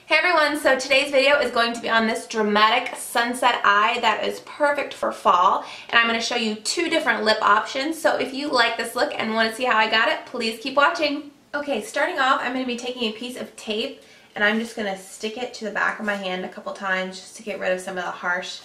Hey everyone, so today's video is going to be on this dramatic sunset eye that is perfect for fall, and I'm going to show you two different lip options. So if you like this look and want to see how I got it, please keep watching. Okay, starting off, I'm going to be taking a piece of tape and I'm just going to stick it to the back of my hand a couple times just to get rid of some of the harsh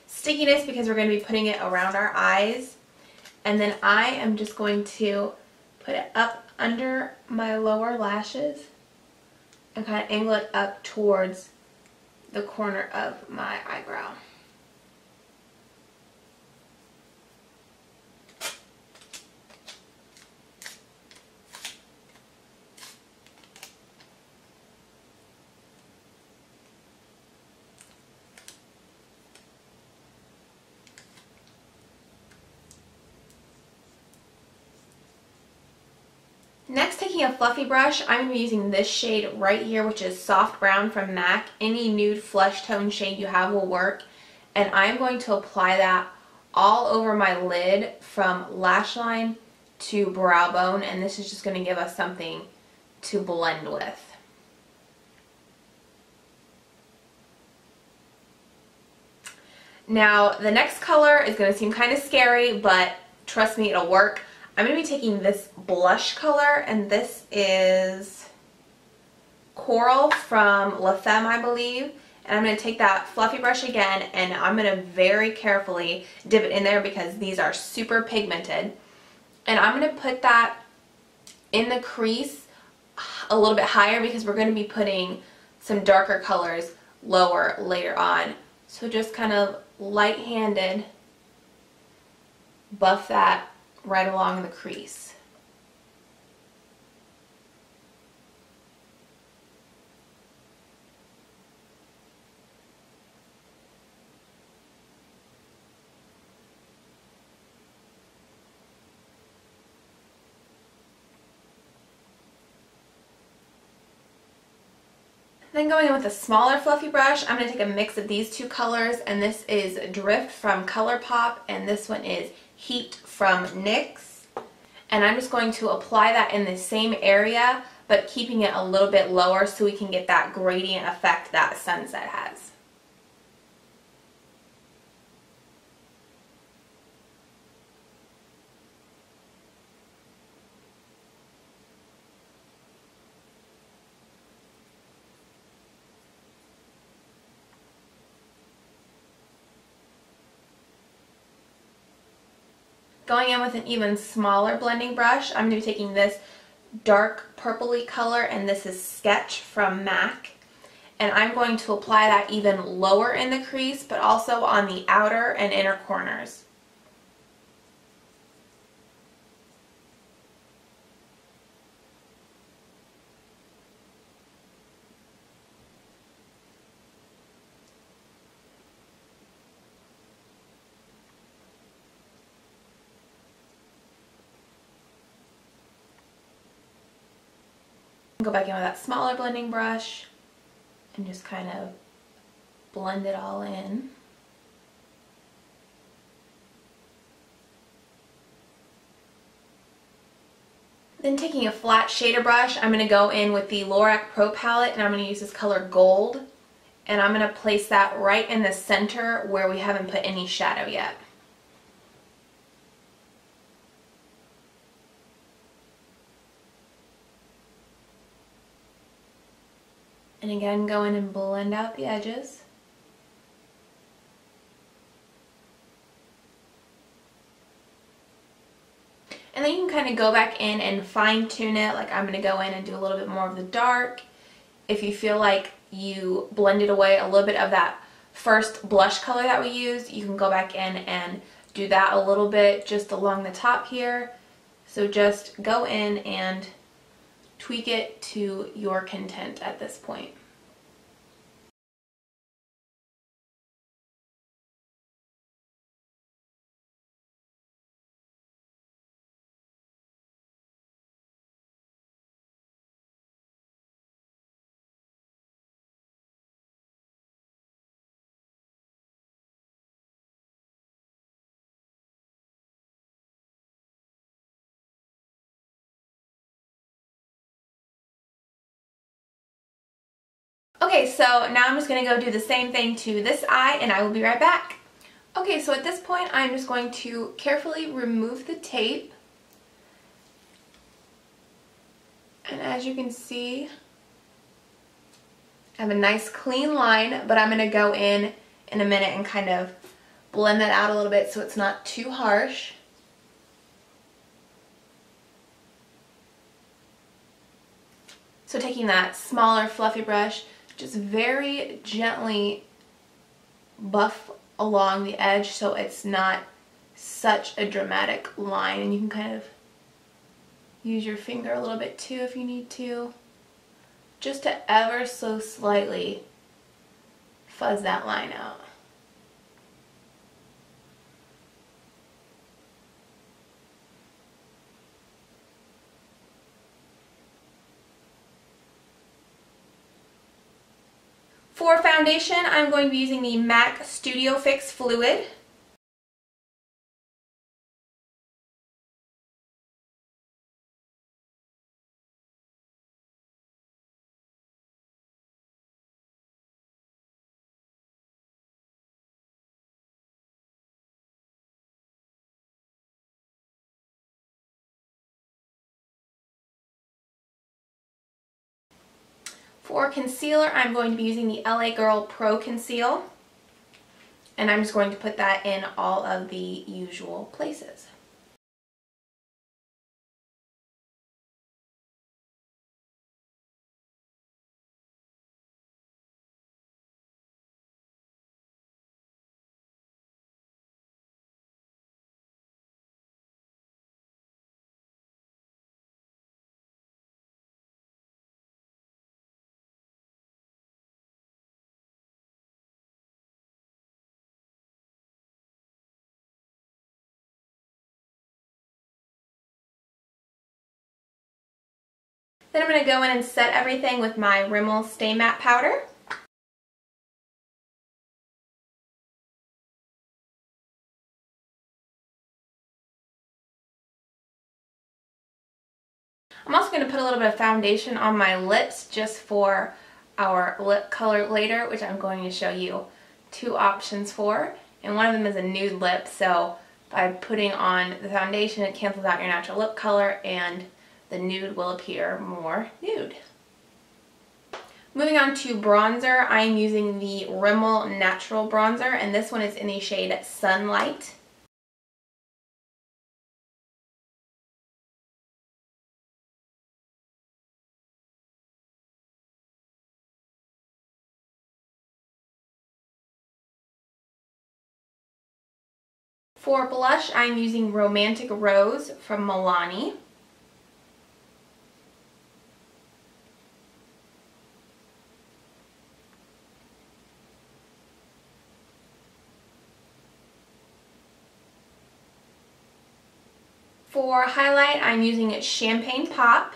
stickiness because we're going to be putting it around our eyes. And then I am just going to put it up under my lower lashes and kind of angle it up towards the corner of my eyebrow. Next, taking a fluffy brush, I'm going to be using this shade right here, which is Soft Brown from MAC. Any nude flesh tone shade you have will work. And I'm going to apply that all over my lid from lash line to brow bone. And this is just going to give us something to blend with. Now, the next color is going to seem kind of scary, but trust me, it'll work. I'm going to be taking this blush color, and this is Coral from La Femme, I believe. And I'm going to take that fluffy brush again, and I'm going to very carefully dip it in there because these are super pigmented. And I'm going to put that in the crease a little bit higher because we're going to be putting some darker colors lower later on. So just kind of light-handed buff that right along the crease. Then going in with a smaller fluffy brush, I'm going to take a mix of these two colors, and this is Drift from ColourPop, and this one is Heat from NYX. And I'm just going to apply that in the same area, but keeping it a little bit lower so we can get that gradient effect that sunset has. Going in with an even smaller blending brush, I'm going to be taking this dark purpley color, and this is Sketch from MAC. And I'm going to apply that even lower in the crease, but also on the outer and inner corners. Go back in with that smaller blending brush and just kind of blend it all in. Then taking a flat shader brush, I'm going to go in with the Lorac Pro palette, and I'm going to use this color Gold, and I'm going to place that right in the center where we haven't put any shadow yet. And again, go in and blend out the edges. And then you can kind of go back in and fine tune it. Like I'm going to go in and do a little bit more of the dark. If you feel like you blended away a little bit of that first blush color that we used, you can go back in and do that a little bit just along the top here. So just go in and tweak it to your content at this point. Okay, so now I'm just going to go do the same thing to this eye and I will be right back. Okay, so at this point I'm just going to carefully remove the tape. And as you can see, I have a nice clean line, but I'm going to go in a minute and kind of blend that out a little bit so it's not too harsh. So taking that smaller fluffy brush, just very gently buff along the edge so it's not such a dramatic line, and you can kind of use your finger a little bit too if you need to, just to ever so slightly fuzz that line out. For foundation, I'm going to be using the MAC Studio Fix Fluid. For concealer, I'm going to be using the LA Girl Pro Conceal, and I'm just going to put that in all of the usual places. Then I'm going to go in and set everything with my Rimmel Stay Matte Powder. I'm also going to put a little bit of foundation on my lips just for our lip color later, which I'm going to show you two options for. And one of them is a nude lip, so by putting on the foundation it cancels out your natural lip color and the nude will appear more nude. Moving on to bronzer, I'm using the Rimmel Natural Bronzer, and this one is in the shade Sunlight. For blush, I'm using Romantic Rose from Milani. For highlight, I'm using Champagne Pop.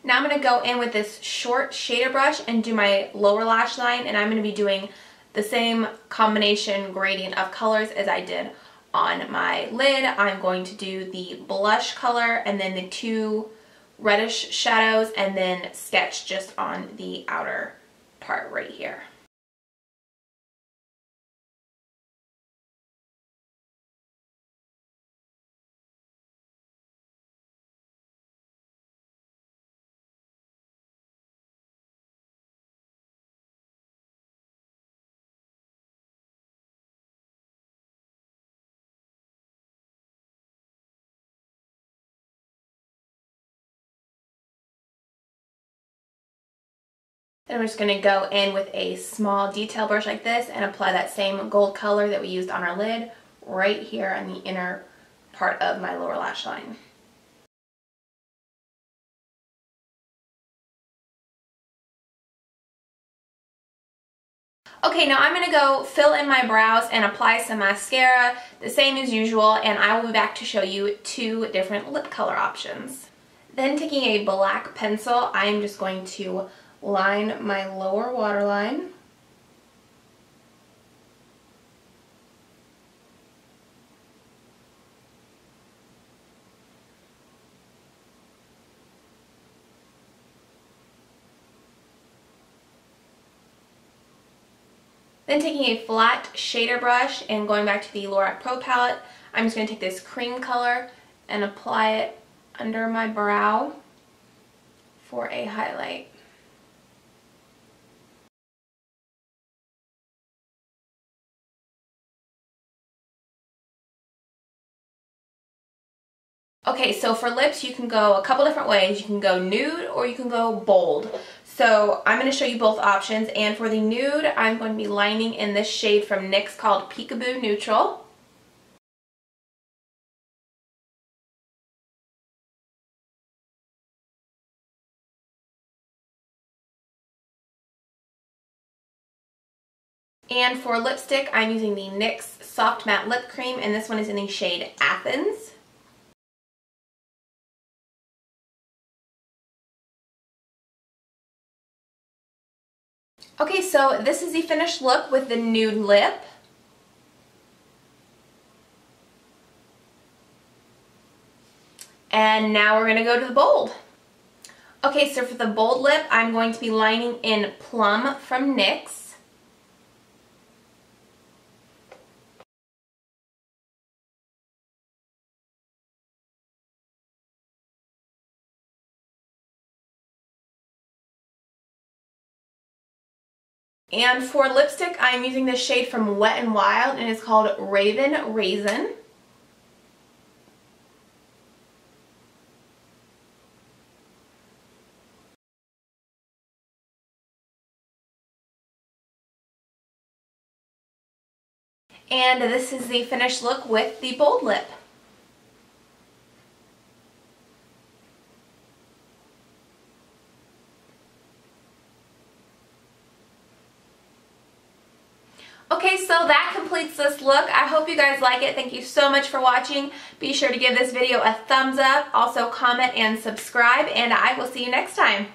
Now I'm going to go in with this short shader brush and do my lower lash line, and I'm going to be doing the same combination gradient of colors as I did on my lid. I'm going to do the blush color and then the two reddish shadows and then sketch just on the outer part right here. Then I'm just going to go in with a small detail brush like this and apply that same gold color that we used on our lid right here on the inner part of my lower lash line. Okay, now I'm going to go fill in my brows and apply some mascara, the same as usual, and I will be back to show you two different lip color options. Then taking a black pencil, I am just going to line my lower waterline. Then taking a flat shader brush and going back to the Lorac Pro palette, I'm just going to take this cream color and apply it under my brow for a highlight. Okay, so for lips you can go a couple different ways. You can go nude or you can go bold. So I'm going to show you both options, and for the nude I'm going to be lining in this shade from NYX called Peekaboo Neutral. And for lipstick I'm using the NYX Soft Matte Lip Cream, and this one is in the shade Athens. Okay, so this is the finished look with the nude lip. And now we're going to go to the bold. Okay, so for the bold lip, I'm going to be lining in Plum from NYX. And for lipstick, I'm using this shade from Wet n Wild, and it's called Raven Raisin. And this is the finished look with the bold lip. Okay, so that completes this look. I hope you guys like it. Thank you so much for watching. Be sure to give this video a thumbs up, also comment and subscribe, and I will see you next time.